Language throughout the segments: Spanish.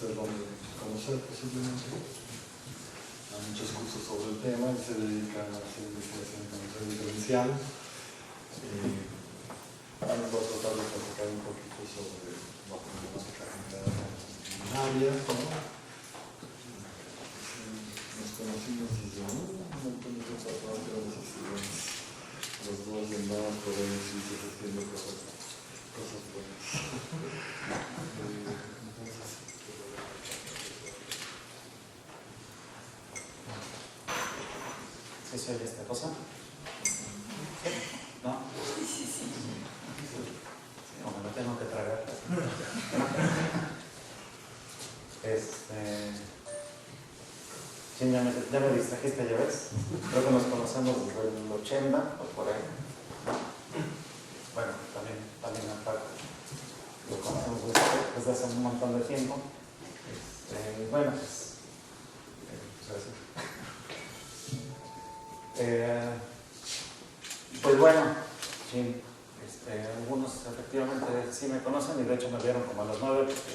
ustedes van a conocer posiblemente. Hay muchos cursos sobre el tema y se dedican a hacer investigación con el diferencial. Vamos a tratar de platicar un poquito sobre la problemática general binaria, ¿no? Nos conocimos desde un montón de tiempo atrás, pero a veces los dos andamos por ahí haciendo cosas buenas. ¿Sí se oye esta cosa? ¿No? Sí, no, me lo tengo que tragar. Sí, ya me distrajiste, ya ves. Creo que nos conocemos desde el 80 o por ahí. Bueno, también aparte. Lo conocemos desde hace un montón de tiempo. Bueno, pues bueno, sí, algunos efectivamente sí me conocen y de hecho me vieron como a las 9, porque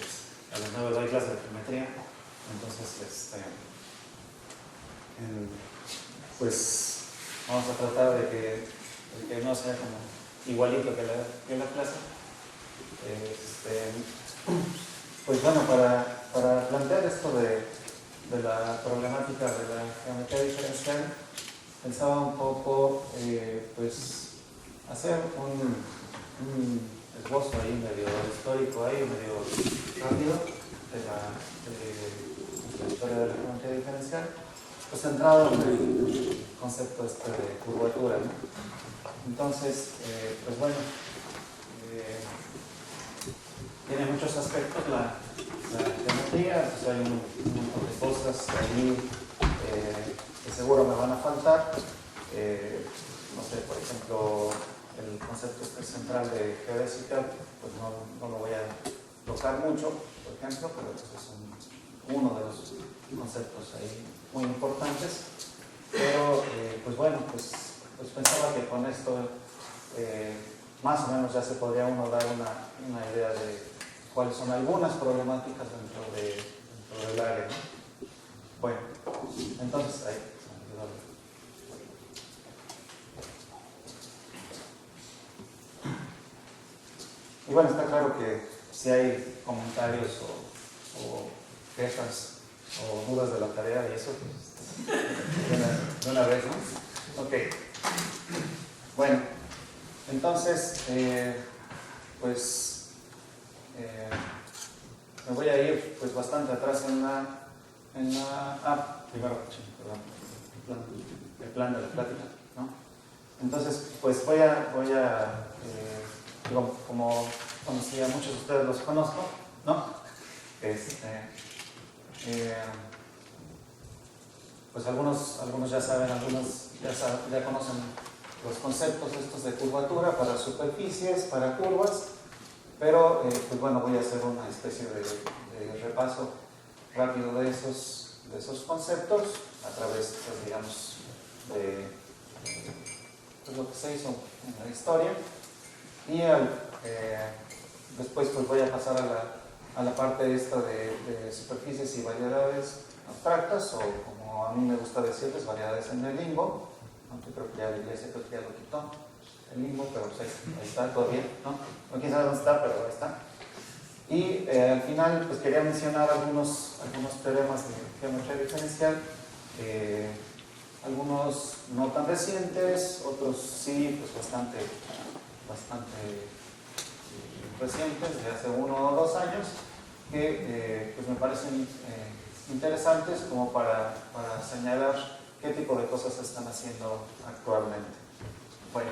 a las 9 doy clase de geometría. Entonces, pues vamos a tratar de que no sea como igualito que la clase. Pues bueno, para plantear esto de la problemática de la geometría diferencial, pensaba un poco pues hacer un esbozo ahí medio histórico, ahí medio rápido de la historia de la geometría diferencial, pues centrado en el concepto de curvatura, ¿no? Entonces, pues bueno, tiene muchos aspectos la geometría, pues hay un montón de cosas ahí que seguro me van a faltar. No sé, por ejemplo, el concepto central de geodésica, pues no lo voy a tocar mucho, por ejemplo, pero pues es uno de los conceptos ahí muy importantes. Pero, pues bueno, pues pensaba que con esto más o menos ya se podría uno dar una idea de cuáles son algunas problemáticas dentro del área, ¿no? Bueno, entonces ahí. Y bueno, está claro que si hay comentarios o quejas o dudas de la tarea y eso, pues de una vez, ¿no? Ok. Bueno, entonces, pues me voy a ir pues bastante atrás primero, perdón, el plan de la plática, ¿no? Entonces, pues voy a como conocí a muchos de ustedes, los conozco, ¿no? Pues algunos ya saben, algunos ya conocen los conceptos estos de curvatura para superficies, para curvas, pero pues bueno, voy a hacer una especie de repaso rápido de esos conceptos a través, pues, digamos, de lo que se hizo en la historia. Y después pues voy a pasar a la parte esta de superficies y variedades abstractas, o como a mí me gusta decirles, variedades en el limbo, aunque creo que ya la iglesia creo que ya lo quitó, el limbo, pero pues ahí está todavía, ¿no? No quién sabe dónde está, pero ahí está. Y al final pues quería mencionar algunos teoremas de geometría diferencial, algunos no tan recientes, otros sí, pues bastante recientes, de hace 1 o 2 años, que pues me parecen interesantes como para señalar qué tipo de cosas se están haciendo actualmente. Bueno,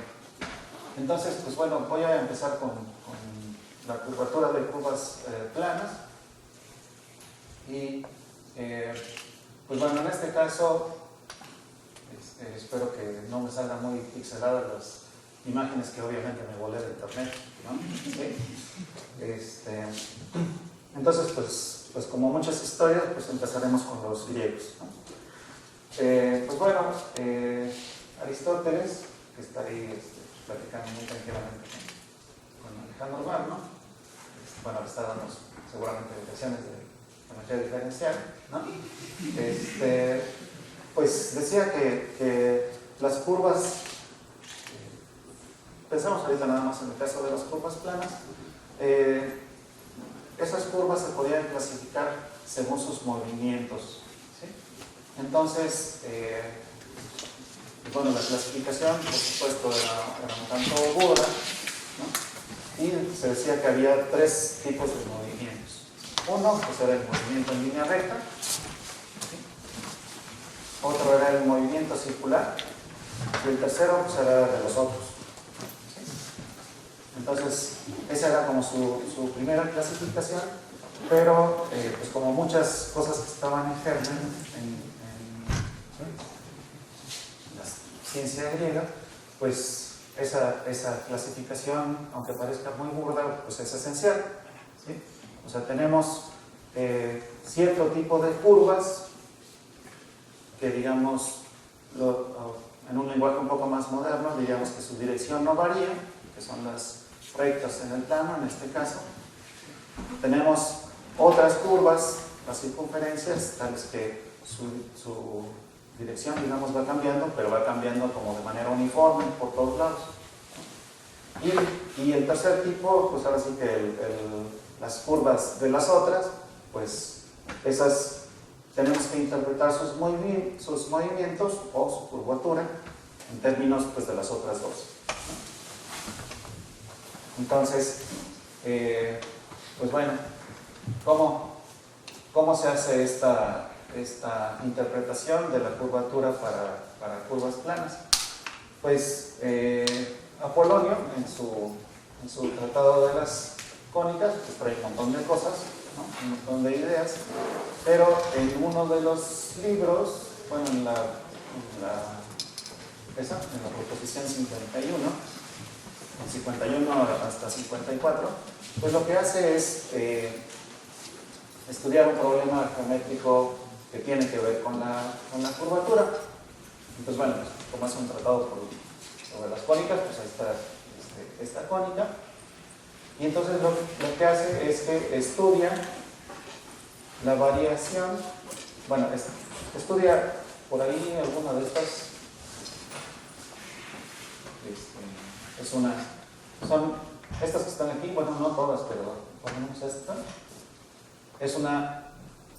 entonces, pues bueno, voy a empezar con la curvatura de curvas planas. Y pues bueno, en este caso espero que no me salgan muy pixeladas las imágenes que obviamente me volé de internet, ¿no? ¿Sí? Entonces, pues como muchas historias, pues empezaremos con los griegos, ¿no? Pues bueno, Aristóteles, que está ahí platicando muy tranquilamente con Alejandro Magno, bueno, le está dando seguramente lecciones de geometría diferencial, ¿no? Pues decía que las curvas, pensamos ahorita nada más en el caso de las curvas planas, esas curvas se podían clasificar según sus movimientos, ¿sí? Entonces, bueno, la clasificación, por supuesto, era un tanto burda, ¿no? Y se decía que había tres tipos de movimientos. Uno, pues era el movimiento en línea recta, ¿sí? Otro era el movimiento circular, y el tercero, pues era de los otros, ¿sí? Entonces, esa era como su primera clasificación, pero pues como muchas cosas que estaban en germen en la ciencia griega, pues esa clasificación, aunque parezca muy burda, pues es esencial, ¿sí? O sea, tenemos cierto tipo de curvas que, digamos, en un lenguaje un poco más moderno, diríamos que su dirección no varía, que son las rectas en el plano, en este caso. Tenemos otras curvas, las circunferencias, tales que su dirección, digamos, va cambiando, pero va cambiando como de manera uniforme por todos lados. Y el tercer tipo, pues ahora sí que las curvas de las otras, pues esas tenemos que interpretar sus movimientos o su curvatura en términos, pues, de las otras dos. Entonces, pues bueno, ¿cómo se hace esta interpretación de la curvatura para curvas planas? Pues Apolonio, en su tratado de las cónicas, pues trae un montón de cosas, ¿no? Un montón de ideas, pero en uno de los libros, bueno, en la proposición 51, en 51 hasta 54, pues lo que hace es estudiar un problema geométrico que tiene que ver con la curvatura. Entonces, bueno, pues, como es un tratado sobre las cónicas, pues ahí está esta cónica. Y entonces lo que hace es que estudia la variación, bueno, estudia por ahí alguna de estas, son estas que están aquí, bueno, no todas, pero ponemos esta. Es una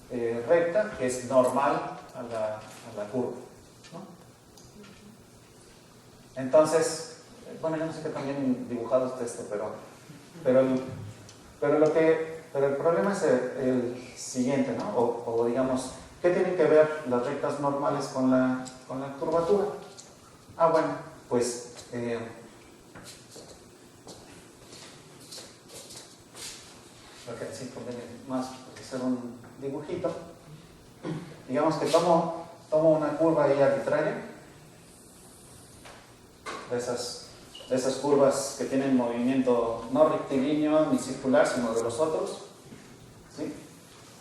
recta que es normal a la curva, ¿no? Entonces, bueno, yo no sé qué también dibujado está esto, pero el problema es el siguiente, ¿no? O digamos, ¿qué tienen que ver las rectas normales con la curvatura? Ah, bueno, pues lo que sí conviene más hacer un dibujito. Digamos que tomo una curva ahí arbitraria, de esas curvas que tienen movimiento no rectilíneo ni circular, sino de los otros, ¿sí?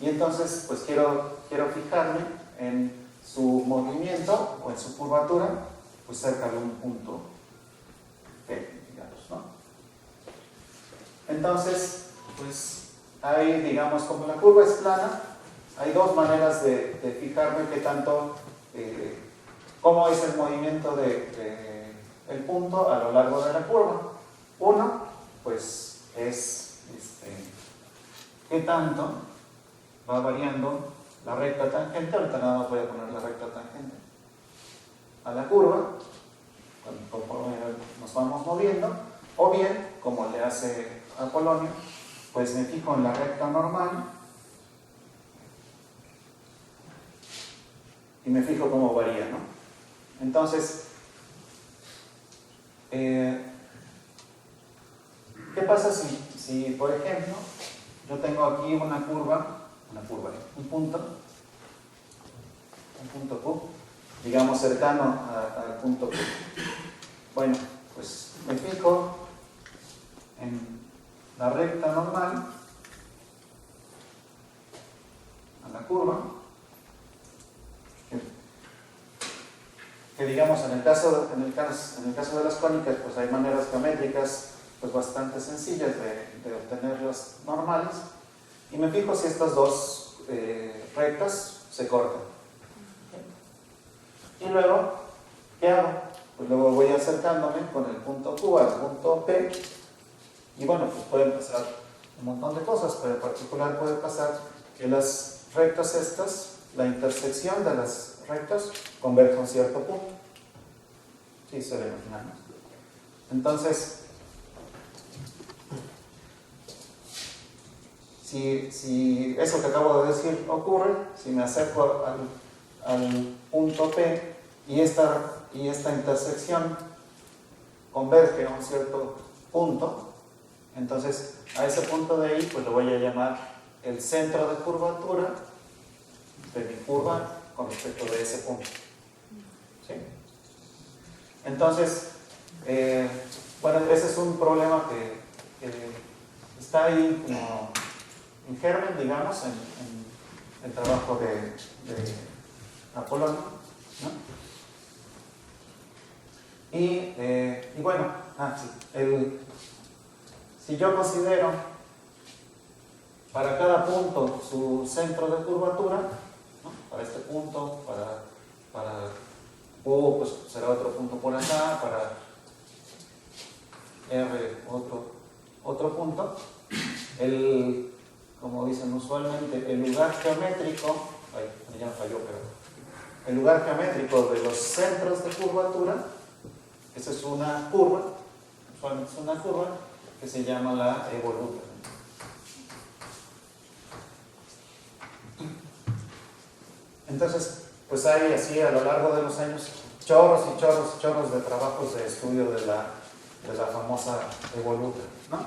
Y entonces, pues quiero fijarme en su movimiento o en su curvatura, pues cerca de un punto P, digamos, ¿no? Entonces, pues hay, digamos, como la curva es plana, hay dos maneras de fijarme qué tanto, cómo es el movimiento el punto a lo largo de la curva. Uno, pues es qué tanto va variando la recta tangente. Ahorita nada más voy a poner la recta tangente a la curva, conforme nos vamos moviendo, o bien, como le hace Apolonio, pues me fijo en la recta normal y me fijo cómo varía, ¿no? Entonces, ¿qué pasa si, por ejemplo, yo tengo aquí una curva, un punto Q, digamos cercano al punto Q? Bueno, pues me fijo en la recta normal a la curva, que digamos en el caso de las cónicas, pues hay maneras geométricas pues bastante sencillas de obtener las normales, y me fijo si estas dos rectas se cortan. Y luego, ¿qué hago? Pues luego voy acercándome con el punto Q al punto P, y bueno, pues pueden pasar un montón de cosas, pero en particular puede pasar que las rectas estas, la intersección de las rectas, converge a un cierto punto. Sí, se lo imaginamos. Entonces, si eso que acabo de decir ocurre, si me acerco al punto P y esta intersección converge a un cierto punto, entonces a ese punto de ahí pues lo voy a llamar el centro de curvatura de mi curva con respecto de ese punto. ¿Sí? Entonces, bueno, ese es un problema que está ahí como en germen, digamos, en el trabajo de Apolonio, ¿no? Y bueno, sí, si yo considero para cada punto su centro de curvatura, ¿no? Para este punto, para Q, pues será otro punto por acá, para R otro punto, como dicen usualmente, el lugar geométrico, ya me falló, pero el lugar geométrico de los centros de curvatura, esa es una curva, usualmente es una curva que se llama la evoluta. Entonces, pues hay así a lo largo de los años chorros y chorros y chorros de trabajos de estudio de la famosa evoluta, ¿no?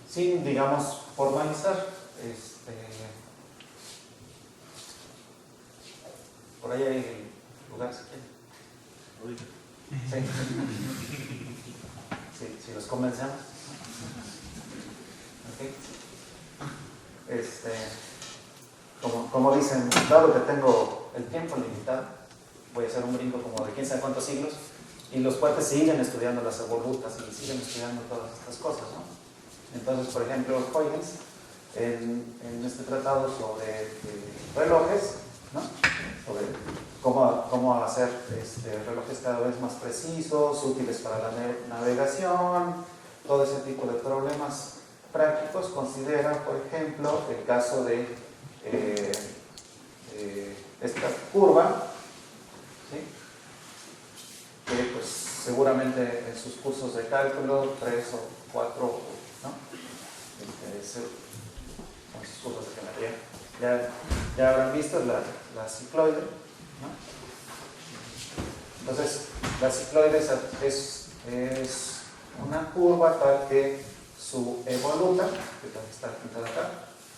Sin, digamos, formalizar, por ahí hay lugar si quieren. Sí. Si los convencemos. Okay. Como dicen, dado que tengo el tiempo limitado, voy a hacer un brinco como de quién sabe cuántos siglos, y los cuates siguen estudiando las evolutas y siguen estudiando todas estas cosas, ¿no? Entonces, por ejemplo, Huygens, en este tratado sobre relojes, ¿no? Sobre cómo hacer relojes cada vez más precisos, útiles para la navegación, todo ese tipo de problemas prácticos, considera, por ejemplo, el caso de esta curva, ¿sí? Que pues seguramente en sus cursos de cálculo 3 o 4, ¿no? Con sus cursos de geometría ya habrán visto la cicloide, ¿no? Entonces la cicloide es una curva tal que su evoluta, que está pintada acá,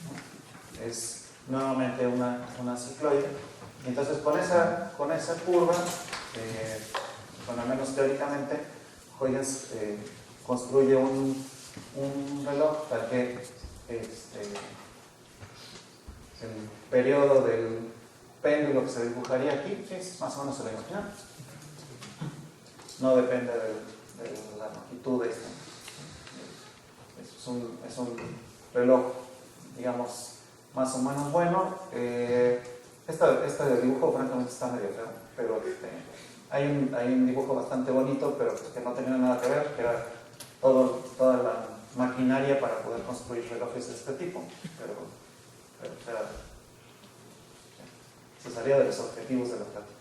¿no? Es nuevamente una cicloide, y entonces con esa curva, bueno, al menos teóricamente, Huygens construye un reloj tal que el periodo del péndulo que se dibujaría aquí, sí, más o menos se lo imaginan, no depende de la longitud de este. Es un reloj, digamos, más o menos bueno. Este dibujo francamente está medio feo, pero hay un dibujo bastante bonito, pero pues que no tenía nada que ver, que era toda la maquinaria para poder construir relojes de este tipo, pero se salía de los objetivos de la plática.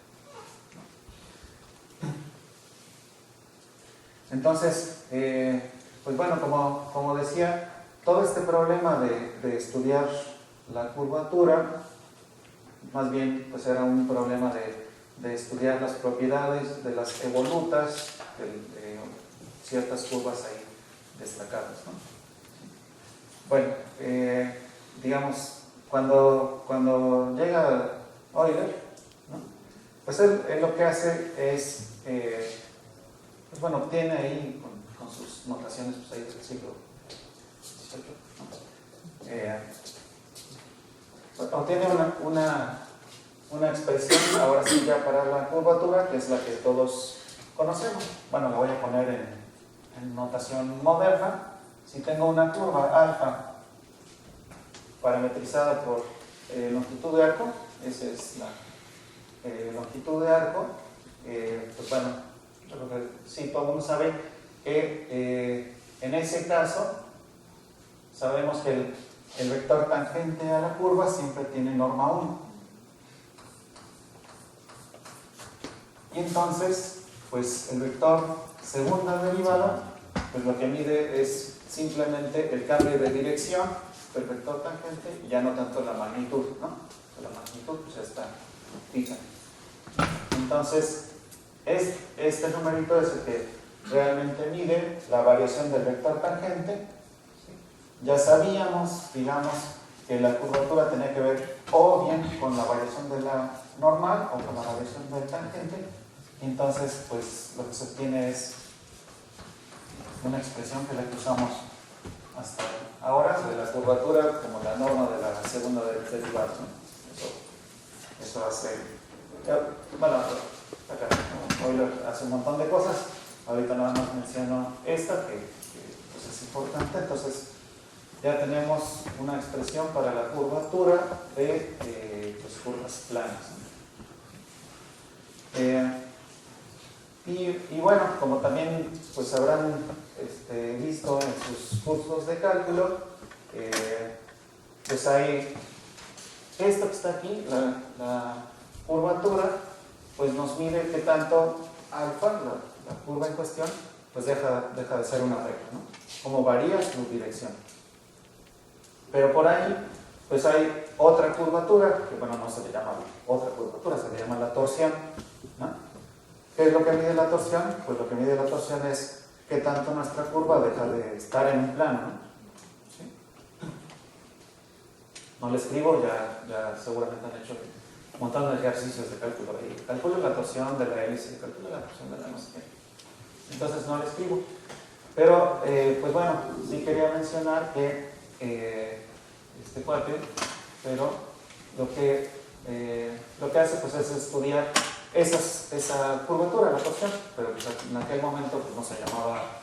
Entonces, pues bueno, como decía, todo este problema de estudiar la curvatura, más bien pues era un problema de estudiar las propiedades de las evolutas, de ciertas curvas ahí destacadas, ¿no? Bueno, digamos, cuando llega Euler, ¿no? Pues él lo que hace es, pues bueno, obtiene ahí con sus notaciones pues ahí del siglo XVIII, ¿no? Obtiene una expresión, ahora sí ya para la curvatura, que es la que todos conocemos. Bueno, la voy a poner en notación moderna. Si tengo una curva alfa parametrizada por longitud de arco. Esa es la longitud de arco. Pues bueno, yo creo que sí, todo el mundo sabe que en ese caso sabemos que el vector tangente a la curva siempre tiene norma 1. Y entonces, pues el vector segunda derivada, pues lo que mide es simplemente el cambio de dirección del vector tangente y ya no tanto la magnitud, ¿no? La magnitud pues ya está fija. Entonces, este numerito es el que realmente mide la variación del vector tangente. ¿Sí? Ya sabíamos, digamos, que la curvatura tenía que ver o bien con la variación de la normal o con la variación del tangente. Entonces, pues lo que se obtiene es una expresión que es la que usamos hasta ahora de la curvatura como la norma de la segunda derivada, ¿no? Eso hace, bueno, acá hoy hace un montón de cosas. Ahorita nada más menciono esta que pues es importante. Entonces ya tenemos una expresión para la curvatura de pues, curvas planas, ¿no? Y bueno, como también pues habrán visto en sus cursos de cálculo, pues hay esto que está aquí, la curvatura, pues nos mide qué tanto alfa, la curva en cuestión, pues deja de ser una recta, ¿no? Cómo varía su dirección. Pero por ahí, pues hay otra curvatura, que bueno, no se le llama otra curvatura, se le llama la torsión, ¿no? ¿Qué es lo que mide la torsión? Pues lo que mide la torsión es qué tanto nuestra curva deja de estar en un plano, ¿no? ¿Sí? No le escribo, ya seguramente han hecho un montón de ejercicios de cálculo ahí. Calculo la torsión de la hélice, calculo la torsión de la no sé qué. Entonces no le escribo. Pero, pues bueno, sí quería mencionar que este cuate, pero lo que hace pues es estudiar esa curvatura, la torsión, pero pues en aquel momento pues no se llamaba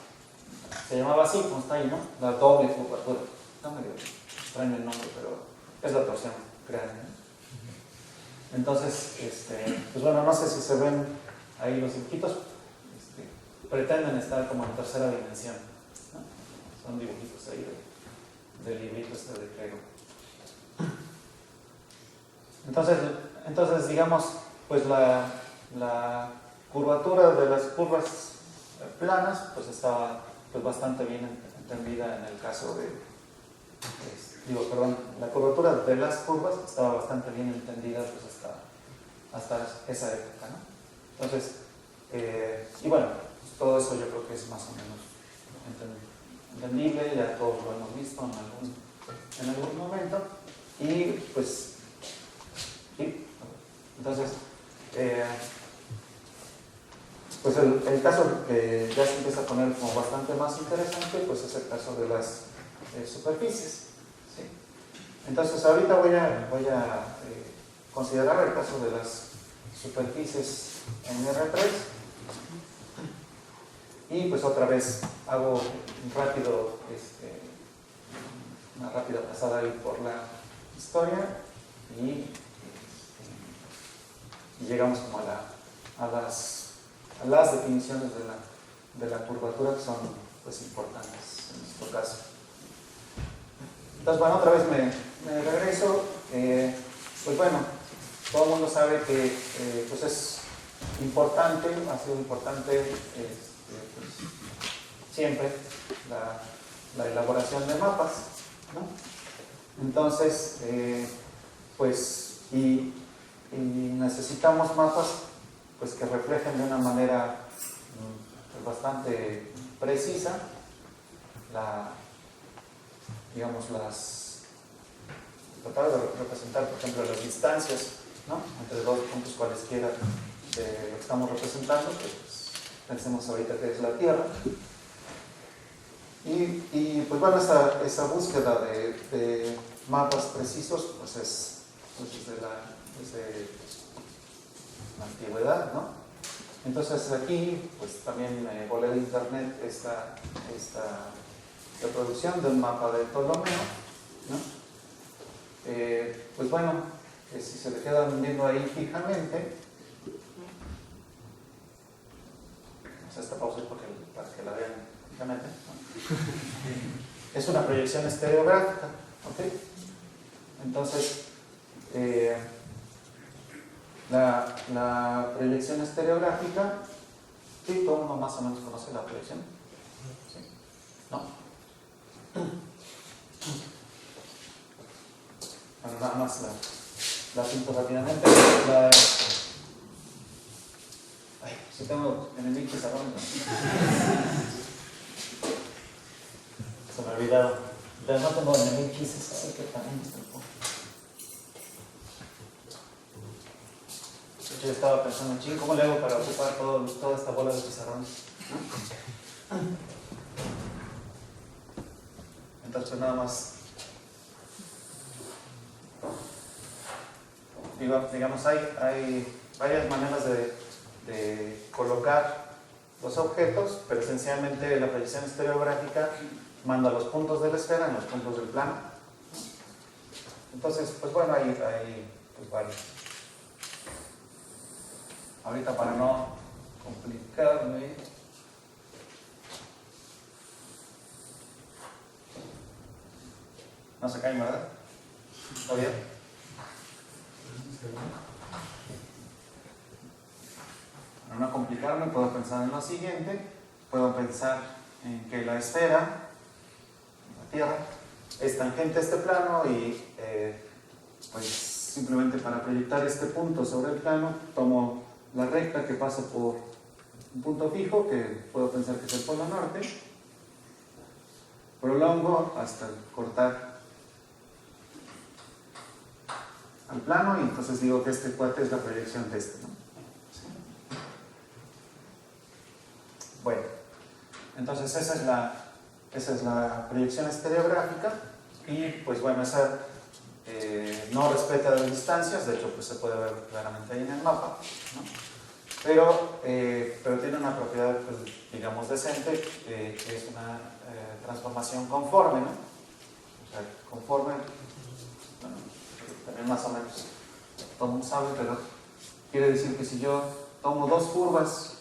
así, como está ahí, ¿no? La doble curvatura. Está medio extraño el nombre, pero es la torsión, créanme, ¿no? Entonces, pues bueno, no sé si se ven ahí los dibujitos, pretenden estar como en tercera dimensión, ¿no? Son dibujitos ahí del librito de Crego. Entonces digamos, pues la curvatura de las curvas planas pues estaba pues bastante bien entendida en el caso de la curvatura de las curvas estaba bastante bien entendida pues hasta esa época, ¿no? Entonces y bueno, pues todo eso yo creo que es más o menos entendible, ya todos lo hemos visto en algún momento y pues sí, entonces pues el caso que ya se empieza a poner como bastante más interesante pues es el caso de las superficies, ¿sí? Entonces ahorita voy a considerar el caso de las superficies en R3 y pues otra vez hago una rápida pasada ahí por la historia y llegamos como a las definiciones de la curvatura que son pues importantes en nuestro caso. Entonces bueno, otra vez me regreso. Pues bueno, todo el mundo sabe que pues es importante, ha sido importante pues, siempre la elaboración de mapas, ¿no? Entonces pues y necesitamos mapas pues que reflejen de una manera pues, bastante precisa tratar de representar por ejemplo las distancias, ¿no? Entre dos puntos cualesquiera de lo que estamos representando, que pues, pensemos ahorita que es la Tierra y pues bueno, esa búsqueda de mapas precisos pues es pues, desde la antigüedad, ¿no? Entonces aquí pues también volé de internet esta reproducción del mapa de Ptolomeo, ¿no? pues bueno, si se le quedan viendo ahí fijamente, esta pausa es para que la vean fijamente, ¿no? Es una proyección estereográfica, ¿ok? Entonces, la proyección estereográfica, ¿sí? ¿Todo el mundo más o menos conoce la proyección? ¿Sí? ¿No? Bueno, nada más la pinto rápidamente. Ay, si tengo en el mix pizarrón, ¿no? Se me ha olvidado. Pero no tengo en el mix pizarrón, así que también está un poco. Yo estaba pensando, ching, ¿cómo le hago para ocupar toda esta bola de pizarrón? Entonces, nada más. Digamos, hay varias maneras de colocar los objetos, pero esencialmente la proyección estereográfica manda los puntos de la esfera en los puntos del plano. Entonces, pues bueno, hay pues varios. Ahorita para no complicarme, no se caen, ¿verdad? ¿Está bien? Para no complicarme, puedo pensar en lo siguiente. Puedo pensar en que la esfera, la Tierra, es tangente a este plano y pues simplemente para proyectar este punto sobre el plano, tomo la recta que pasa por un punto fijo, que puedo pensar que es el polo norte, prolongo hasta cortar al plano y entonces digo que este cuate es la proyección de este, ¿no? ¿Sí? Bueno, entonces esa es la proyección estereográfica y pues bueno, esa no respeta las distancias, de hecho pues se puede ver claramente ahí en el mapa, ¿no? Pero tiene una propiedad, pues, digamos, decente, que es una transformación conforme, ¿no? O sea, conforme, bueno, también más o menos todo el mundo sabe, pero quiere decir que si yo tomo dos curvas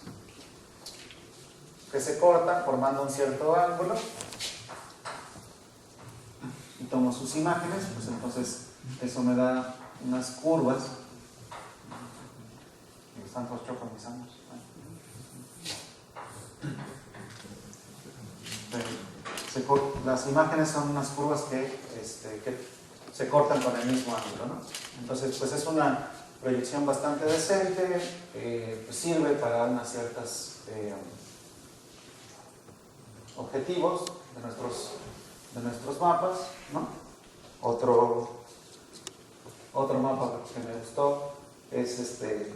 que se cortan formando un cierto ángulo y tomo sus imágenes, pues entonces eso me da unas curvas. Están todos choconizando. Las imágenes son unas curvas que se cortan con el mismo ángulo, ¿no? Entonces, pues es una proyección bastante decente, pues sirve para unas ciertas objetivos de nuestros mapas, ¿no? Otro mapa que me gustó es este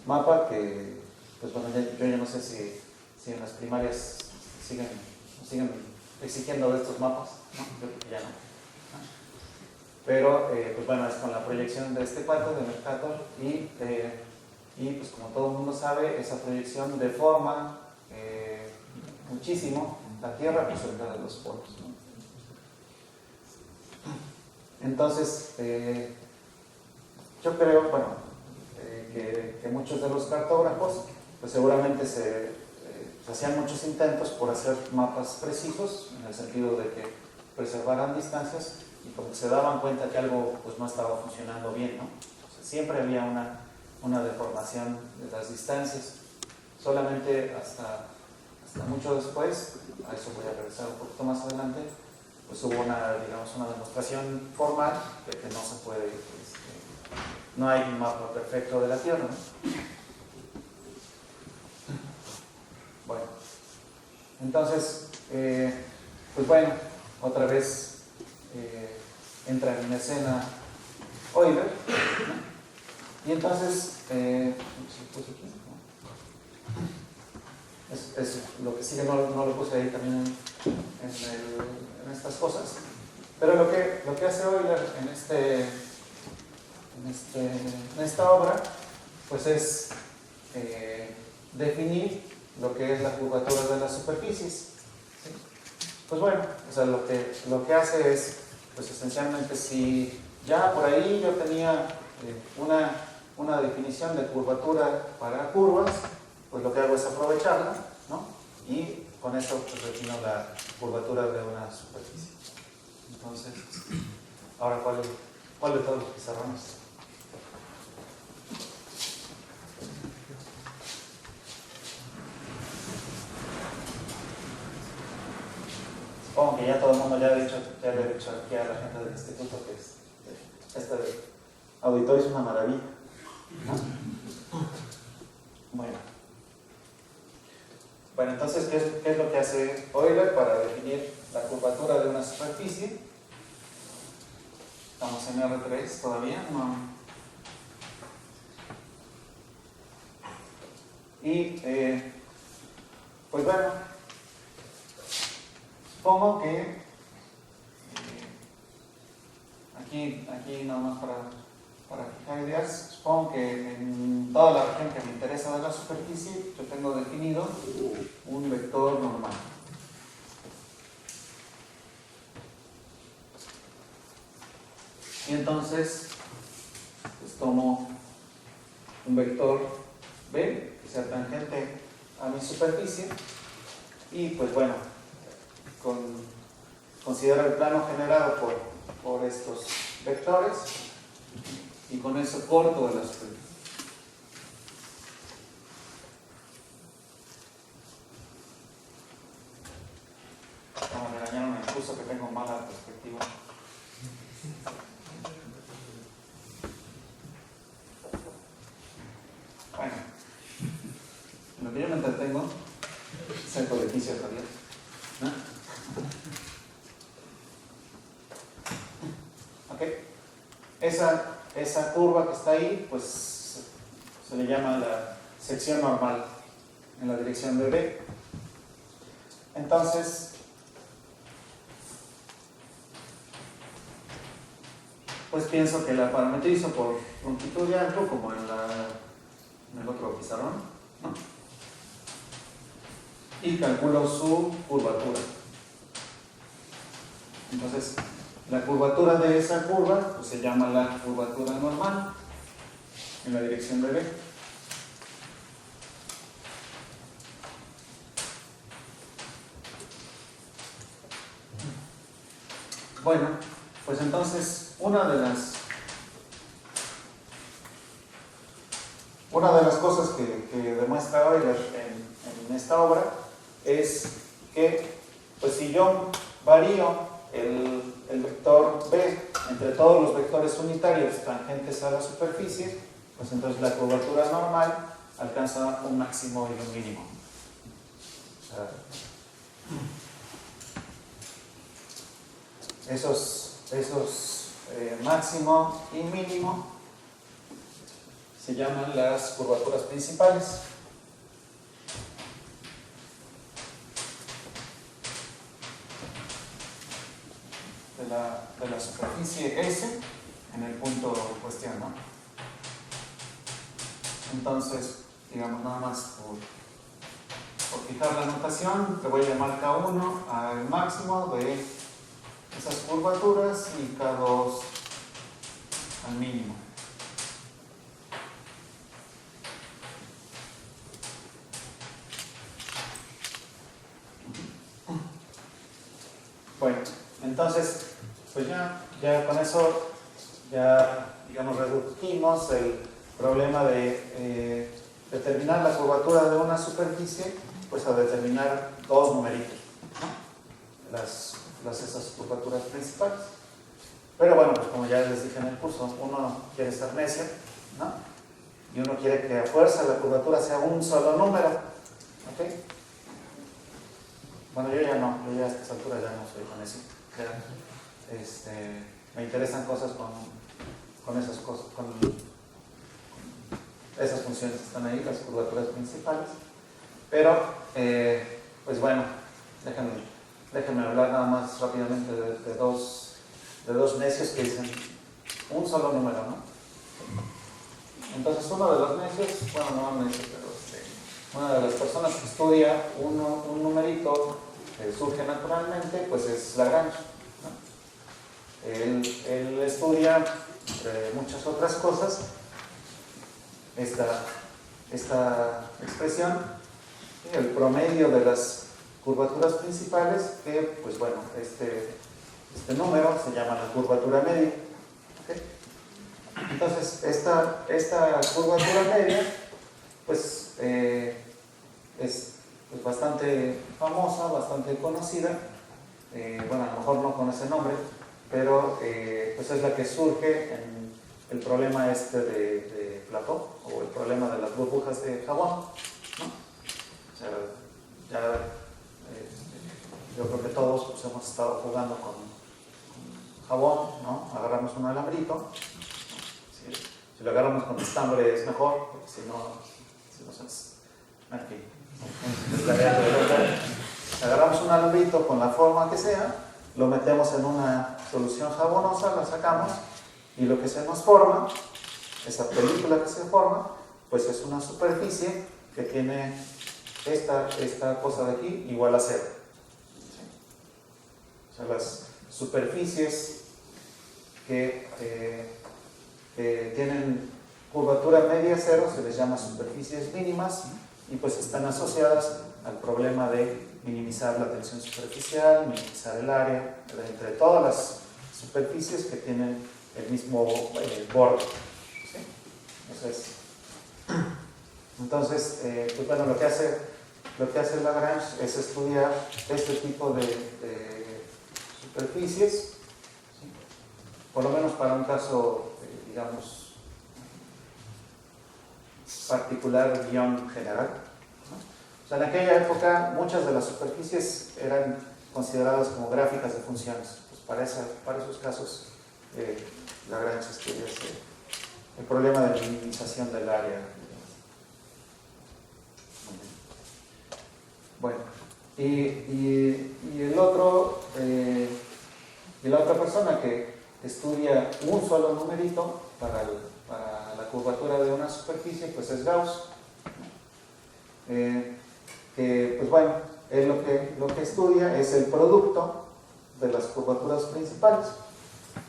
mapa que, pues bueno, yo ya no sé si en las primarias siguen exigiendo de estos mapas, ¿no? Yo creo que ya no. Pero, pues bueno, es con la proyección de este cuadro de Mercator y pues como todo el mundo sabe, esa proyección deforma muchísimo la Tierra por cerca de los polos, ¿no? Entonces, yo creo, bueno, que muchos de los cartógrafos, pues seguramente se hacían muchos intentos por hacer mapas precisos, en el sentido de que preservaran distancias, y como que se daban cuenta que algo pues no estaba funcionando bien, ¿no? O sea, siempre había una deformación de las distancias, solamente hasta mucho después, a eso voy a regresar un poquito más adelante, pues hubo una demostración formal de que no se puede, no hay un mapa perfecto de la Tierra, ¿no? Bueno, entonces, pues bueno, otra vez entra en escena Euler, ¿no? Y entonces, es lo que sigue, no lo puse ahí también en estas cosas, pero lo que hace Euler en esta obra, pues es definir lo que es la curvatura de las superficies, ¿sí? Pues bueno, o sea, lo que hace es pues esencialmente si ya por ahí yo tenía una definición de curvatura para curvas, pues lo que hago es aprovecharla, ¿no? Y con eso pues defino la curvatura de una superficie. Entonces, ahora ¿cuál de todos los pizarrones? Supongo que ya todo el mundo ya le ha dicho aquí a la gente del instituto que este auditorio es una maravilla, ¿no? Bueno, entonces, ¿qué es lo que hace Euler para definir la curvatura de una superficie? Estamos en R3 todavía, no. Y, pues bueno, supongo que aquí nada más para fijar ideas, supongo que en toda la región que me interesa de la superficie yo tengo definido un vector normal. Y entonces pues tomo un vector B que sea tangente a mi superficie y pues bueno, considero el plano generado por estos vectores y con eso corto de la superficie. Me regañaron en el curso que tengo mala perspectiva. Bueno, en lo que yo me entretengo, saco de quicio todavía, ¿no? Ok. Esa curva que está ahí, pues se le llama la sección normal en la dirección de B. Entonces, pues pienso que la parametrizo por longitud de arco, como en el otro pizarrón, ¿no? Y calculo su curvatura. Entonces, la curvatura de esa curva pues se llama la curvatura normal en la dirección de B. Bueno, pues entonces una de las cosas que demuestra Euler en esta obra es que pues si yo varío el vector B entre todos los vectores unitarios tangentes a la superficie, pues entonces la curvatura normal alcanza un máximo y un mínimo. O sea, esos máximo y mínimo se llaman las curvaturas principales. De la superficie S en el punto en cuestión, ¿no? Entonces, digamos nada más por fijar la notación, le voy a llamar K1 al máximo de esas curvaturas y K2 al mínimo. Bueno, entonces, pues ya con eso, ya digamos redujimos el problema de determinar la curvatura de una superficie, pues a determinar dos numeritos, ¿no? Esas curvaturas principales. Pero bueno, pues como ya les dije en el curso, uno quiere ser necio, ¿no? Y uno quiere que a fuerza la curvatura sea un solo número, ¿ok? Bueno, yo ya a estas alturas ya no soy con eso. Me interesan cosas con esas cosas, con esas funciones que están ahí, las curvaturas principales. Pero, pues bueno, déjenme hablar nada más rápidamente de dos necios que dicen un solo número, ¿no? Entonces uno de los necios, bueno, no necio, pero una de las personas que estudia un numerito que surge naturalmente, pues es Lagrange, ¿no? Él estudia, entre muchas otras cosas, esta expresión, el promedio de las curvaturas principales, que pues bueno, este número se llama la curvatura media. ¿Okay? Entonces, esta curvatura media pues es pues, bastante famosa, bastante conocida. Bueno, a lo mejor no con ese nombre, pero pues es la que surge en el problema de Plateau, o el problema de las burbujas de jabón, ¿no? O sea, ya yo creo que todos pues, hemos estado jugando con jabón, ¿no? Agarramos un alambrito, si lo agarramos con estambre es mejor, porque si no en fin, agarramos un alambrito con la forma que sea, lo metemos en una solución jabonosa, la sacamos, y lo que se nos forma, esa película que se forma, pues es una superficie que tiene esta cosa de aquí igual a cero. ¿Sí? O sea, las superficies que tienen curvatura media cero se les llama superficies mínimas, y pues están asociadas al problema de minimizar la tensión superficial, minimizar el área, entre todas las superficies que tienen el mismo borde. ¿Sí? Entonces, pues bueno, lo que hace Lagrange es estudiar este tipo de superficies, ¿sí? Por lo menos para un caso, digamos, particular guión general, ¿no? O sea, en aquella época muchas de las superficies eran consideradas como gráficas de funciones. Pues para esos casos Lagrange estudia el problema de minimización del área. Bueno, y la otra persona que estudia un solo numerito para la curvatura de una superficie, pues es Gauss, que pues bueno, él lo que estudia es el producto de las curvaturas principales.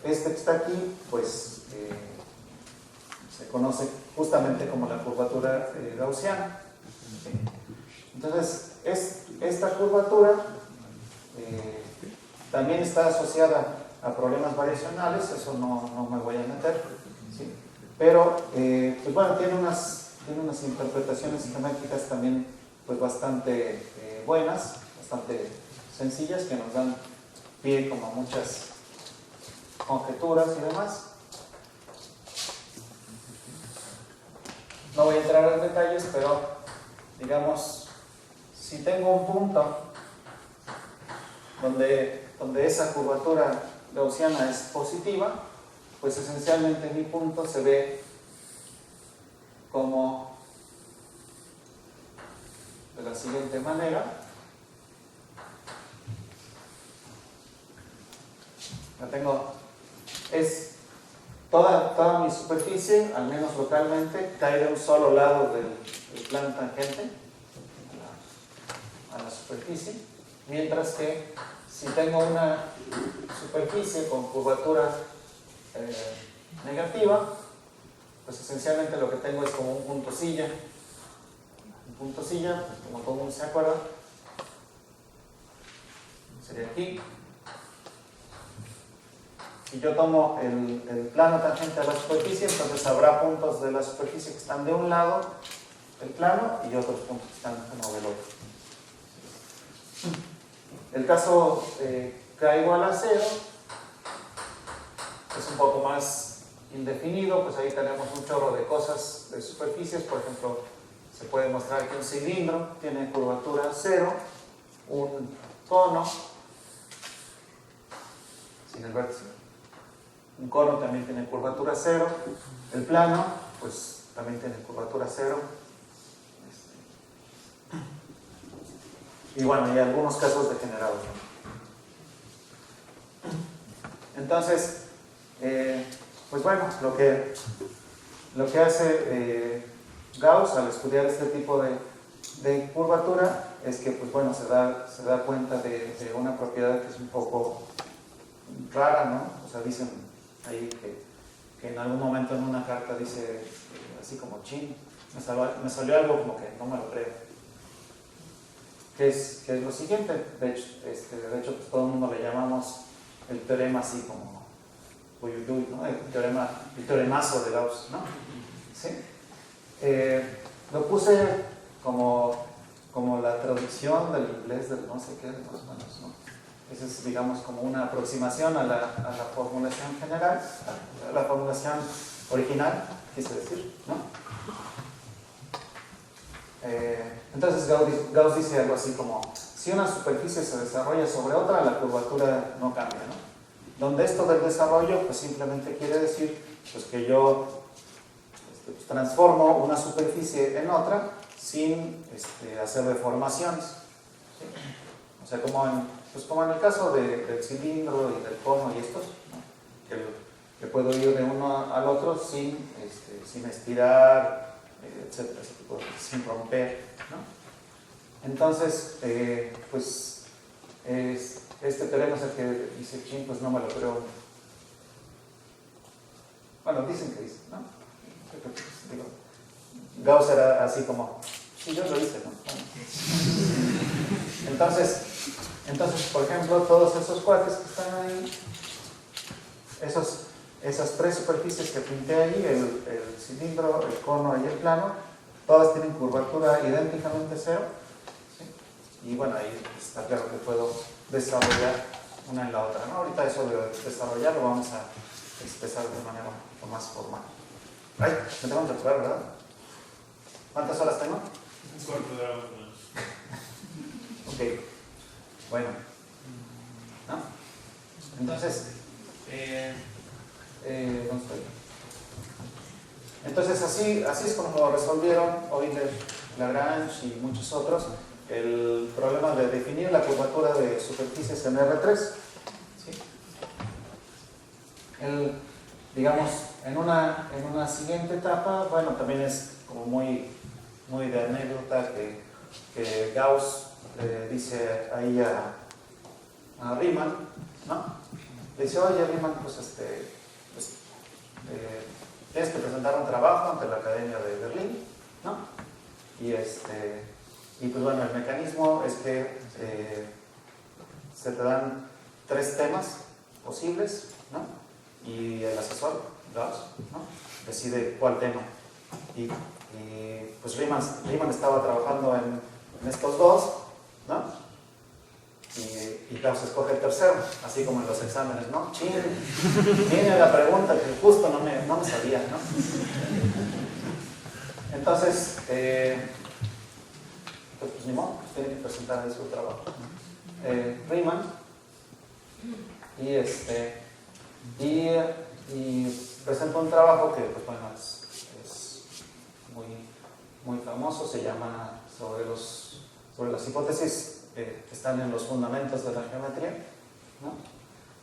Este que está aquí, pues se conoce justamente como la curvatura gaussiana. Entonces, esta curvatura también está asociada a problemas variacionales, eso no me voy a meter, ¿sí? Pero, pues bueno, tiene unas interpretaciones geométricas también pues bastante buenas, bastante sencillas, que nos dan pie como a muchas conjeturas y demás. No voy a entrar en detalles, pero digamos, si tengo un punto donde esa curvatura gaussiana es positiva, pues esencialmente mi punto se ve como de la siguiente manera. La tengo, es toda mi superficie, al menos localmente, cae de un solo lado del plano tangente a la superficie, mientras que si tengo una superficie con curvatura negativa, pues esencialmente lo que tengo es como un punto silla. Un punto silla, como todo el mundo se acuerda, sería aquí. Si yo tomo el plano tangente a la superficie, entonces habrá puntos de la superficie que están de un lado del plano y otros puntos que están como del otro. El caso K igual a 0 es un poco más indefinido, pues ahí tenemos un chorro de cosas, de superficies. Por ejemplo, se puede mostrar que un cilindro tiene curvatura 0, un cono sin el vértice, un cono también tiene curvatura 0, el plano pues también tiene curvatura 0, y bueno, hay algunos casos degenerados. Entonces, pues bueno, lo que hace Gauss al estudiar este tipo de curvatura es que, pues bueno, se da cuenta de una propiedad que es un poco rara, ¿no? O sea, dicen ahí que en algún momento en una carta dice así como chin, me salió algo como que no me lo creo. Que es lo siguiente, de hecho pues todo el mundo le llamamos el teorema así como uyuyuy, ¿no? El teoremazo de Gauss, ¿no? ¿Sí? Lo puse como la traducción del inglés del no sé qué, más o menos, ¿no? Esa es, digamos, como una aproximación a la formulación general, a la formulación original, quise decir, ¿no? Entonces Gauss dice algo así como, si una superficie se desarrolla sobre otra, la curvatura no cambia, ¿no? Donde esto del desarrollo, pues simplemente quiere decir pues, que yo pues, transformo una superficie en otra sin hacer deformaciones, ¿sí? O sea, como en el caso del cilindro y del cono y estos, ¿no? que puedo ir de uno al otro sin estirar, etcétera, ese tipo de cosas, sin romper, ¿no? Entonces, pues este teorema es el que dice chin, pues no me lo creo. Bueno, dicen que dice, ¿no? Digo, Gauss era así como, sí, yo lo hice, ¿no? Entonces, por ejemplo, todos esos cuates que están ahí, esas tres superficies que pinté ahí, el cilindro, el cono y el plano, todas tienen curvatura idénticamente cero, ¿sí? Y bueno, ahí está claro que puedo desarrollar una en la otra, ¿no? Ahorita eso de desarrollar lo vamos a expresar de manera un poco más formal. Ay, me tengo que apurar, ¿verdad? ¿Cuántas horas tengo? Un cuarto de hora más o menos. Ok, bueno, ¿no? Entonces, ¿dónde estoy? Entonces así es como resolvieron Euler, Lagrange y muchos otros el problema de definir la curvatura de superficies en R3, ¿sí? Digamos, en una siguiente etapa, bueno, también es como muy de anécdota que Gauss le dice ahí a Riemann, ¿no? Le dice, oye Riemann, pues tienes que presentar un trabajo ante la Academia de Berlín, ¿no? Y pues bueno, el mecanismo es que se te dan 3 temas posibles, ¿no? Y el asesor, Gauss, ¿no? Decide cuál tema. Y pues Riemann estaba trabajando en estos 2, ¿no? Y Gauss escoge el tercero, así como en los exámenes, ¿no? Chin, viene la pregunta que justo no me sabía, ¿no? Entonces, pues ni modo, tiene que presentar ahí su trabajo. Riemann, y presenta un trabajo que, pues bueno, es muy famoso, se llama sobre las hipótesis que están en los fundamentos de la geometría, ¿no?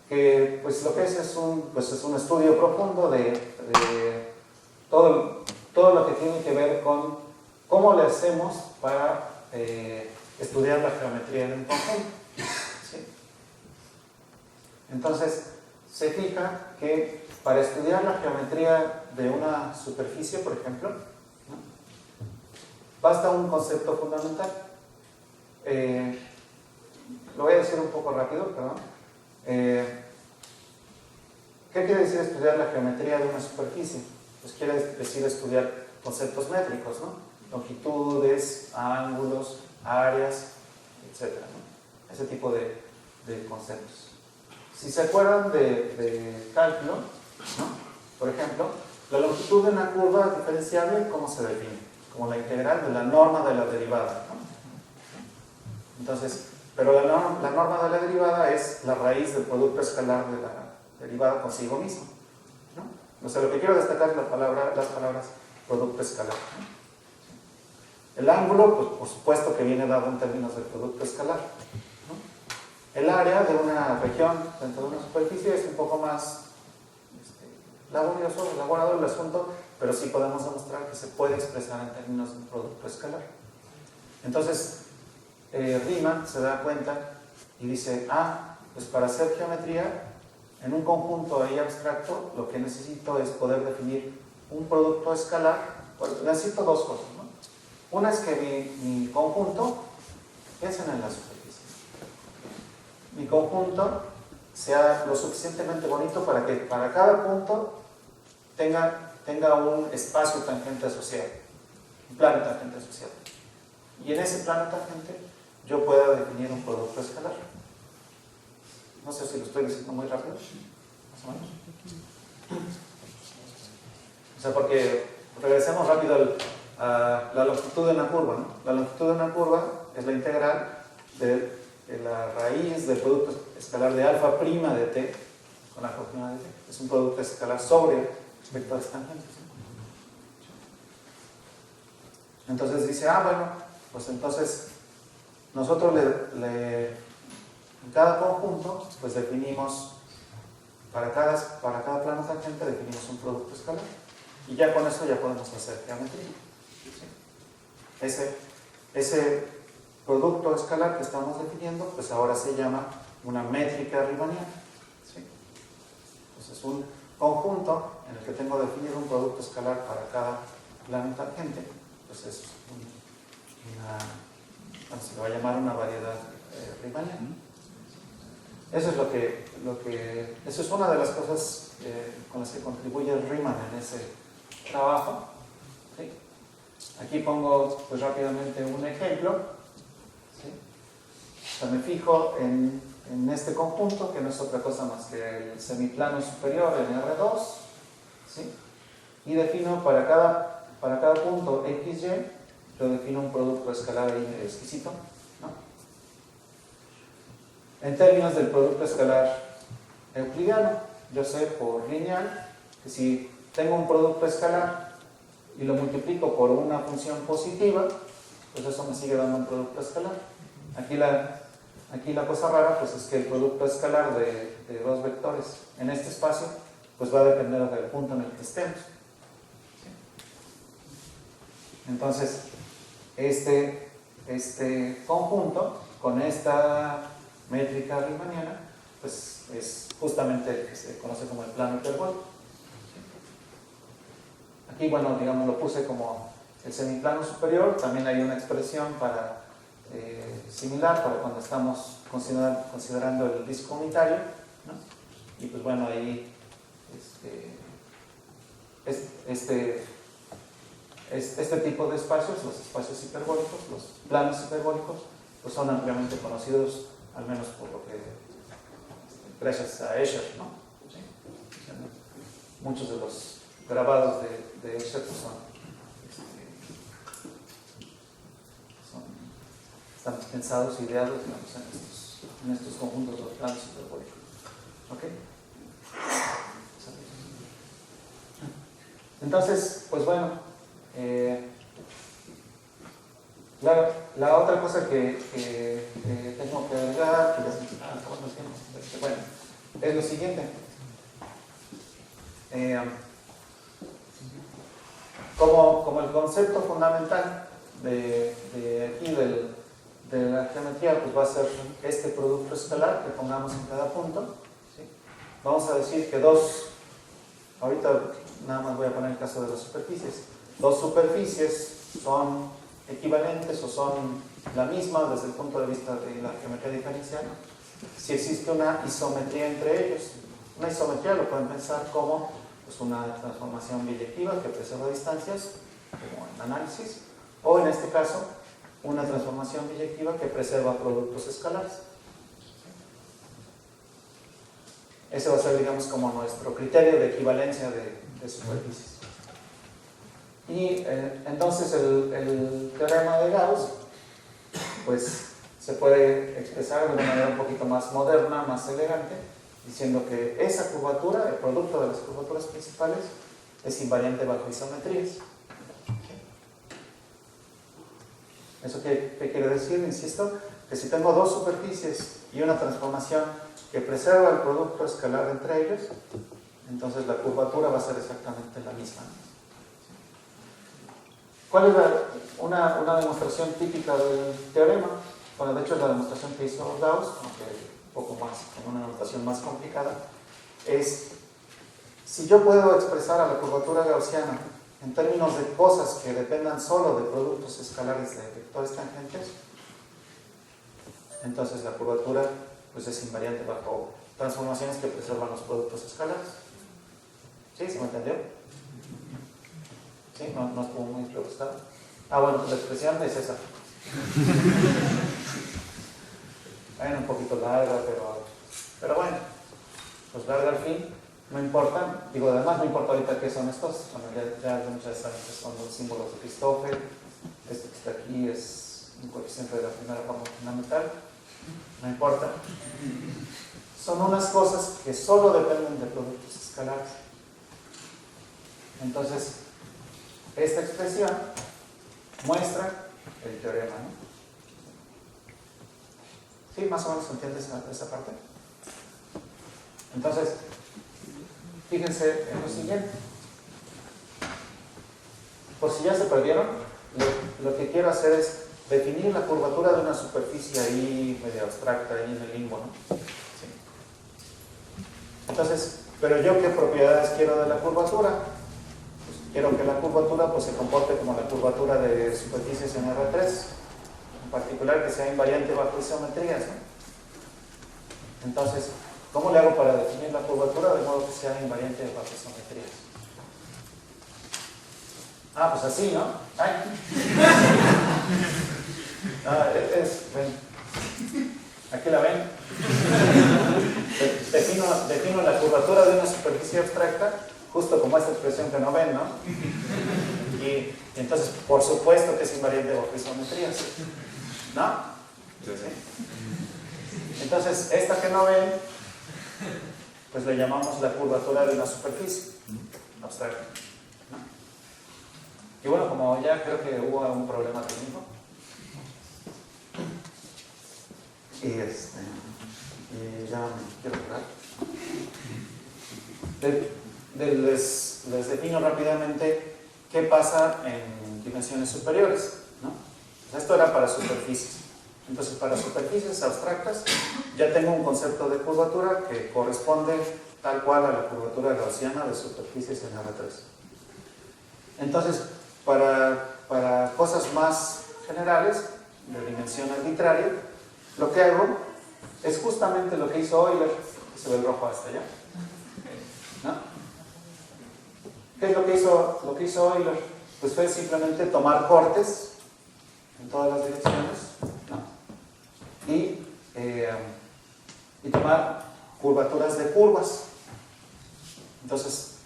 Que pues lo que es un estudio profundo de todo lo que tiene que ver con cómo le hacemos para estudiar la geometría en un conjunto, ¿sí? Entonces se fija que para estudiar la geometría de una superficie, por ejemplo, ¿no? Basta un concepto fundamental. Lo voy a decir un poco rápido, perdón. ¿Qué quiere decir estudiar la geometría de una superficie? Pues quiere decir estudiar conceptos métricos, ¿no? Longitudes, ángulos, áreas, etc., ¿no? Ese tipo de conceptos. Si se acuerdan de cálculo, ¿no? Por ejemplo, la longitud de una curva diferenciable, ¿cómo se define? Como la integral de la norma de la derivada, ¿no? Entonces, pero la norma de la derivada es la raíz del producto escalar de la derivada consigo mismo, ¿no? O sea, lo que quiero destacar es las palabras producto escalar, ¿no? El ángulo, pues por supuesto que viene dado en términos de producto escalar, ¿no? El área de una región dentro de una superficie es un poco más laborioso, elaborado el asunto, pero sí podemos demostrar que se puede expresar en términos de un producto escalar. Entonces, Riemann se da cuenta y dice, pues para hacer geometría en un conjunto ahí abstracto, lo que necesito es poder definir un producto escalar. Pues necesito dos cosas, ¿no? Una es que mi conjunto, piensen en la superficie, mi conjunto sea lo suficientemente bonito para que para cada punto tenga un espacio tangente asociado, un plano tangente asociado. Y en ese plano tangente yo pueda definir un producto escalar. No sé si lo estoy diciendo muy rápido, más o menos. O sea, porque regresemos rápido a la longitud de una curva, ¿no? La longitud de una curva es la integral de la raíz del producto escalar de alfa prima de t con alfa prima de t. Es un producto escalar sobre vectores tangentes. Entonces dice, bueno, pues entonces nosotros en cada conjunto pues definimos para cada plano tangente definimos un producto escalar y ya con eso ya podemos hacer geometría. Ese producto escalar que estamos definiendo pues ahora se llama una métrica riemanniana, ¿sí? Entonces un conjunto en el que tengo definido un producto escalar para cada plano tangente pues es se le va a llamar una variedad riemanniana. Eso es eso es una de las cosas con las que contribuye el Riemann en ese trabajo, ¿sí? Aquí pongo pues rápidamente un ejemplo, ¿sí? O sea, me fijo en este conjunto que no es otra cosa más que el semiplano superior en R2, ¿sí? Y defino para cada punto XY, yo defino un producto escalar ahí exquisito, ¿no? En términos del producto escalar euclidiano, yo sé por lineal que si tengo un producto escalar y lo multiplico por una función positiva, pues eso me sigue dando un producto escalar. Aquí la cosa rara pues es que el producto escalar de dos vectores en este espacio pues va a depender del punto en el que estemos. ¿Sí? Entonces, este conjunto con esta métrica riemanniana pues es justamente el que se conoce como el plano hiperbólico. Aquí, bueno, digamos, lo puse como el semiplano superior. También hay una expresión similar para cuando estamos considerando el disco unitario, ¿no? Y pues bueno, ahí este tipo de espacios, los espacios hiperbólicos, los planos hiperbólicos, pues son ampliamente conocidos, al menos por lo que gracias a Escher, ¿no? ¿Sí? Muchos de los grabados de Escher pues están pensados, ideados, digamos, en estos conjuntos de los planos hiperbólicos. ¿Ok? Entonces, pues bueno, la otra cosa que tengo que agregar, que bueno, es lo siguiente. Como el concepto fundamental de aquí de la geometría pues va a ser este producto escalar que pongamos en cada punto, ¿sí? Vamos a decir que ahorita nada más voy a poner el caso de las superficies. Dos superficies son equivalentes o son la misma desde el punto de vista de la geometría diferencial si existe una isometría entre ellos. Una isometría lo pueden pensar como pues, una transformación biyectiva que preserva distancias, como en análisis, o en este caso una transformación biyectiva que preserva productos escalares. Ese va a ser, digamos, como nuestro criterio de equivalencia de superficies. Y entonces el teorema de Gauss pues se puede expresar de una manera un poquito más moderna, más elegante, diciendo que esa curvatura, el producto de las curvaturas principales, es invariante bajo isometrías. ¿Eso qué quiere decir? Insisto, que si tengo dos superficies y una transformación que preserva el producto escalar entre ellos, entonces la curvatura va a ser exactamente la misma. ¿Cuál es una demostración típica del teorema? Bueno, de hecho es la demostración que hizo Gauss, aunque un poco más, con una notación más complicada. es, si yo puedo expresar a la curvatura gaussiana en términos de cosas que dependan solo de productos escalares de vectores tangentes, entonces la curvatura pues es invariante bajo transformaciones que preservan los productos escalares. ¿Sí? ¿Se me entendió? ¿Sí? ¿No estuvo muy rebuscado? Bueno, pues la expresión es esa. Bueno, un poquito larga, pero bueno, pues larga al fin, no importa. Digo, además no importa ahorita qué son estos. Bueno, ya muchas saben que son los símbolos de Christoffel. Este que está aquí es un coeficiente de la primera forma fundamental. No importa. Son unas cosas que solo dependen de productos escalares. Entonces, esta expresión muestra el teorema, ¿no? ¿Sí? ¿Más o menos entiendes esa parte? Entonces, fíjense en lo siguiente. Por si ya se perdieron, lo que quiero hacer es definir la curvatura de una superficie ahí medio abstracta, ahí en el limbo, ¿no? Sí. Entonces, ¿pero yo qué propiedades quiero de la curvatura? Pues quiero que la curvatura pues, se comporte como la curvatura de superficies en R3, en particular que sea invariante bajo isometrías, ¿no? Entonces, ¿cómo le hago para definir la curvatura de modo que sea invariante bajo isometrías? Pues así, ¿no? ¡Ay! Ven. Aquí la ven. Defino la curvatura de una superficie abstracta justo como esta expresión que no ven, ¿no? Y entonces, por supuesto que es invariante bajo isometrías, ¿no? Sí. Entonces, esta que no ven, pues le llamamos la curvatura de una superficie abstracta, ¿no? Y bueno, como ya creo que hubo un problema técnico, y ya me quiero curar. Les defino rápidamente qué pasa en dimensiones superiores, ¿no? Esto era para superficies. Entonces, para superficies abstractas, ya tengo un concepto de curvatura que corresponde tal cual a la curvatura gaussiana de superficies en R3. Entonces, para cosas más generales, de dimensión arbitraria, lo que hago es justamente lo que hizo Euler, que se ve el rojo hasta allá, ¿no? ¿Qué es lo que hizo Euler? Pues fue simplemente tomar cortes en todas las direcciones, ¿no? Y tomar curvaturas de curvas. Entonces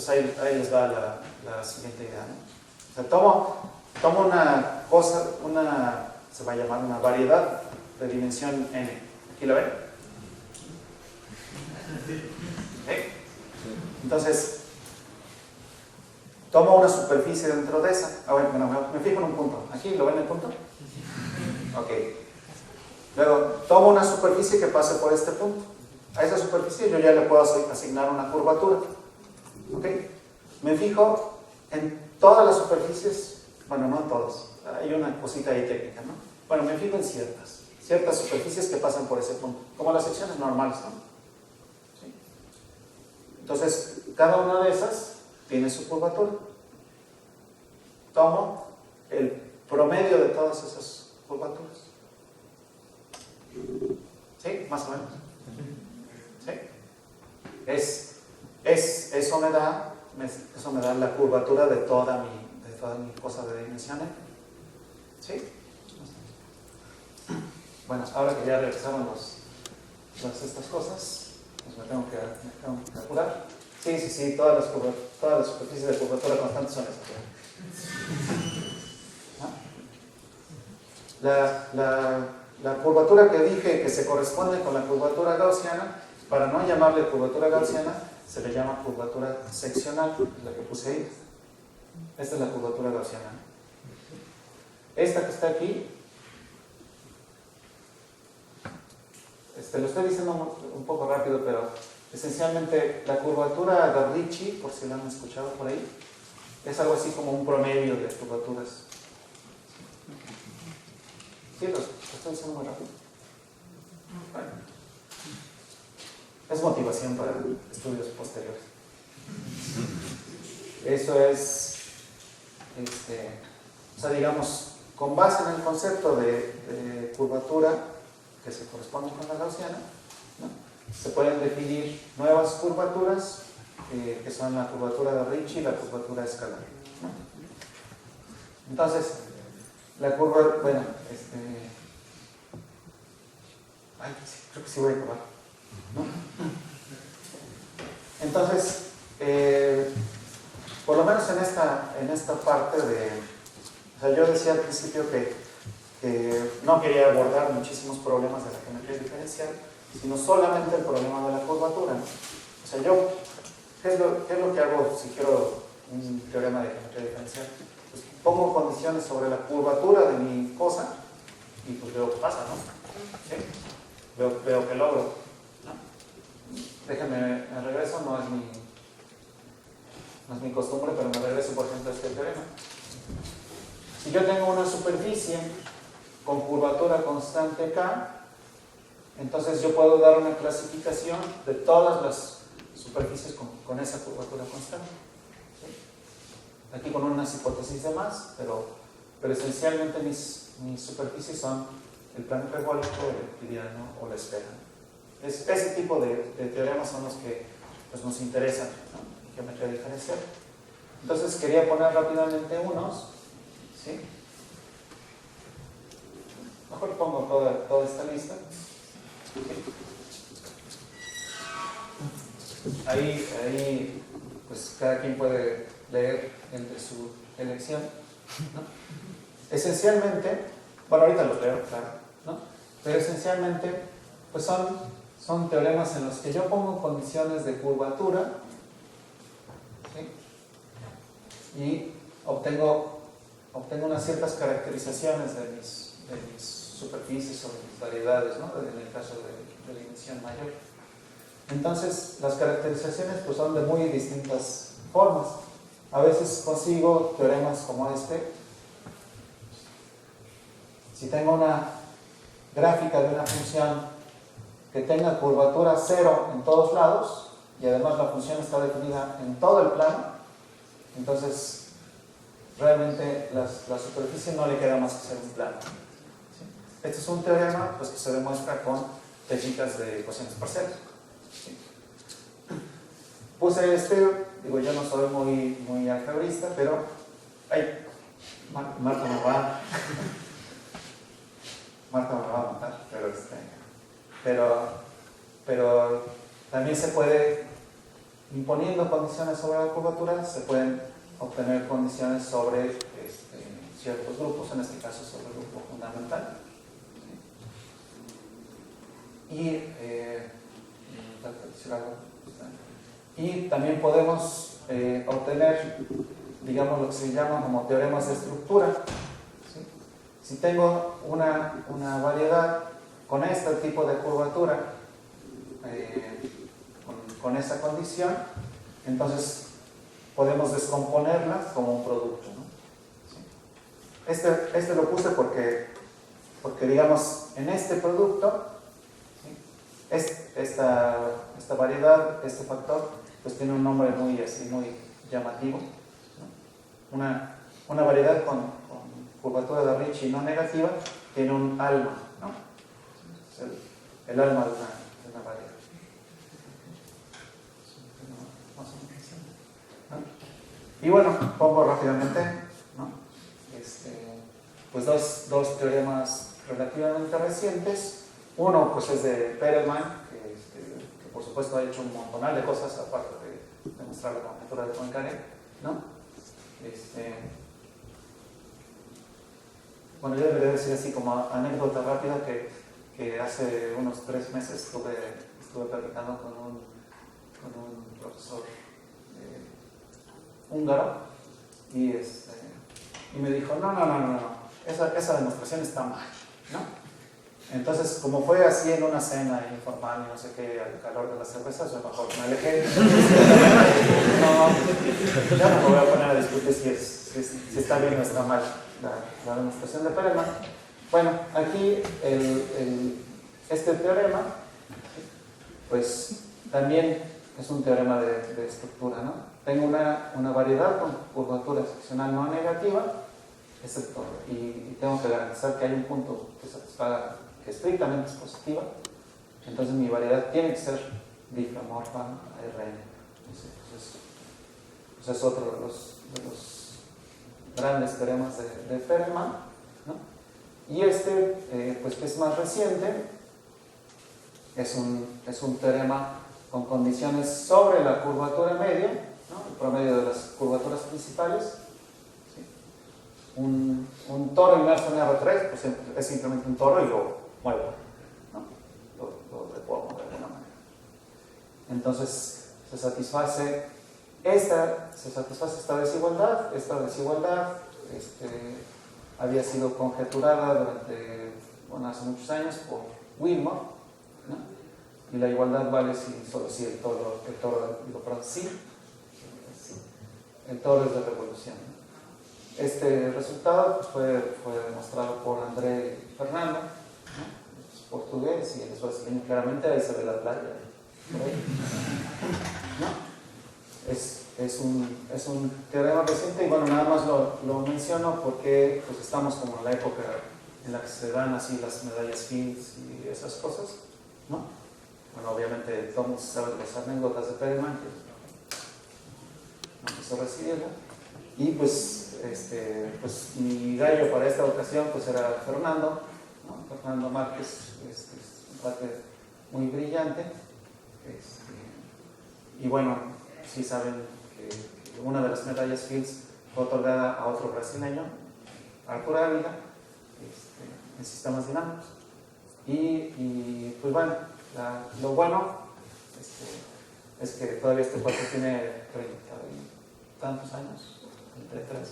ahí les va la siguiente idea, ¿no? O sea, tomo una cosa, se va a llamar una variedad de dimensión n. ¿Aquí lo ven? ¿Okay? Entonces, tomo una superficie dentro de esa. Bueno, me fijo en un punto. ¿Aquí lo ven el punto? Ok. Luego, tomo una superficie que pase por este punto. A esa superficie yo ya le puedo asignar una curvatura. ¿Ok? Me fijo en todas las superficies, bueno, no en todas, hay una cosita ahí técnica, ¿no? Bueno, me fijo en ciertas superficies que pasan por ese punto, como las secciones normales, ¿no? ¿Sí? Entonces, cada una de esas tiene su curvatura. Tomo el promedio de todas esas curvaturas. ¿Sí? Más o menos. ¿Sí? Eso me da la curvatura de toda mi cosa de dimensiones. ¿Sí? Bueno, ahora que ya revisaron estas cosas, pues me tengo que apurar. Sí, todas las superficies de curvatura constante son esas. ¿No? La curvatura que dije que se corresponde con la curvatura gaussiana, para no llamarle curvatura gaussiana, se le llama curvatura seccional, la que puse ahí. Esta es la curvatura gaussiana. Esta que está aquí, lo estoy diciendo un poco rápido, pero esencialmente la curvatura de Ricci, por si la han escuchado por ahí, es algo así como un promedio de curvaturas. ¿Sí? ¿Lo estoy diciendo muy rápido? Bueno. es motivación para estudios posteriores. Eso es, o sea, digamos, con base en el concepto de curvatura que se corresponde con la gaussiana, ¿no? Se pueden definir nuevas curvaturas que son la curvatura de Ricci y la curvatura escalar, ¿no? Entonces, la curva, bueno, ay, creo que sí voy a acabar, ¿no? Entonces, por lo menos en esta parte de, o sea, yo decía al principio que no quería abordar muchísimos problemas de la geometría diferencial, sino solamente el problema de la curvatura, ¿no? O sea, yo, ¿qué es lo que hago si quiero un teorema de geometría diferencial? Pues pongo condiciones sobre la curvatura de mi cosa y pues veo qué pasa, ¿no? ¿Sí? Veo que logro, ¿no? Déjenme, me regreso, no es mi costumbre, pero me regreso, por ejemplo, a este teorema. Si yo tengo una superficie con curvatura constante K, entonces yo puedo dar una clasificación de todas las superficies con esa curvatura constante, ¿sí? Aquí con unas hipótesis de más, pero esencialmente mis superficies son el plano hiperbólico, el euclidiano o la esfera. Ese tipo de teoremas son los que pues, nos interesan, ¿no? En geometría diferencial. Entonces quería poner rápidamente unos, ¿sí? Mejor pongo toda esta lista. Ahí pues cada quien puede leer entre su elección, ¿no? Esencialmente, bueno, ahorita los leo, claro, ¿no? Pero esencialmente pues son teoremas en los que yo pongo condiciones de curvatura, ¿sí? Y obtengo unas ciertas caracterizaciones de mis superficies o de mis variedades, ¿no? En el caso de dimensión mayor. Entonces, las caracterizaciones pues, son de muy distintas formas. A veces consigo teoremas como este. Si tengo una gráfica de una función que tenga curvatura 0 en todos lados y además la función está definida en todo el plano, entonces realmente la superficie no le queda más que ser un plano. ¿Sí? Este es un teorema pues, que se demuestra con técnicas de ecuaciones parciales. ¿Sí? Puse digo, yo no soy muy algebrista, pero ay, Marta me va a matar, pero también se puede, imponiendo condiciones sobre la curvatura, se pueden obtener condiciones sobre ciertos grupos, en este caso sobre el grupo fundamental. Y también podemos obtener, digamos, lo que se llama como teoremas de estructura. ¿Sí? Si tengo una variedad con este tipo de curvatura, con esa condición, entonces podemos descomponerla como un producto, ¿no? ¿Sí? Este lo puse porque digamos, en este producto, ¿sí? Esta variedad, este factor, pues tiene un nombre muy llamativo, ¿no? Una variedad con curvatura de Ricci no negativa tiene un alma, ¿no? El alma de una variedad. ¿No? Y bueno, pongo rápidamente, ¿no? Pues dos teoremas relativamente recientes. Uno pues es de Perelman, que por supuesto ha hecho un montonal de cosas aparte de demostrar la conjetura de Poincaré, ¿no? Bueno, yo debería decir así como anécdota rápida que hace unos 3 meses estuve platicando con un profesor húngaro y me dijo, no, esa demostración está mal, ¿no? Entonces, como fue así en una cena informal y no sé qué, al calor de las cervezas, yo mejor me alejé. Ya no me voy a poner a discutir si está bien o está mal la demostración de Perelman. Bueno, aquí este teorema, pues también es un teorema de estructura, ¿no? Tengo una variedad con curvatura excepcional no negativa, excepto, y tengo que garantizar que hay un punto que satisfaga que estrictamente es positiva, entonces mi variedad tiene que ser diframorfa a Rn. Pues es otro de los grandes teoremas de Feynman, ¿no? Y pues que es más reciente, es un teorema con condiciones sobre la curvatura media, ¿no? El promedio de las curvaturas principales. ¿Sí? Un toro inmerso en R3 pues es simplemente un toro y lo muevo, ¿no? Lo deformo de alguna manera. Entonces se satisface esta desigualdad. Esta desigualdad había sido conjeturada hace muchos años por Wilmot, ¿no? Y la igualdad vale solo si el toro el toro es de revolución. Este resultado fue demostrado por André y Fernando, ¿no? Es portugués y él es brasileño, claramente ahí se ve la playa, por ahí, ¿no? Es un teorema reciente y bueno, nada más lo menciono porque pues estamos como en la época en la que se dan así las medallas Fields y esas cosas, ¿no? Bueno, obviamente todos saben las anécdotas de Feynman, que no quiso recibirla, y pues mi gallo para esta ocasión pues era Fernando, ¿no? Fernando Márquez, es un cuate muy brillante, y bueno, sí saben que una de las medallas Fields fue otorgada a otro brasileño, Arthur Ávila, en sistemas dinámicos. Y pues bueno, lo bueno es que todavía este cuate tiene 30 y tantos años, 33.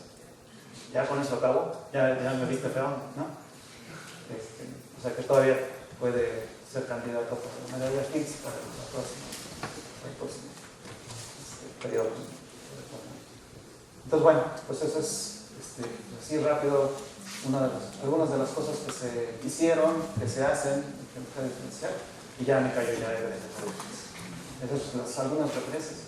Ya con eso acabo, ya me viste feo, ¿no? O sea que todavía puede ser candidato a la medalla Fields para el próximo periodo. Entonces bueno, pues eso es así rápido algunas de las cosas que se hicieron, que se hacen en geometría diferencial, y ya me callo ya de esas son algunas referencias.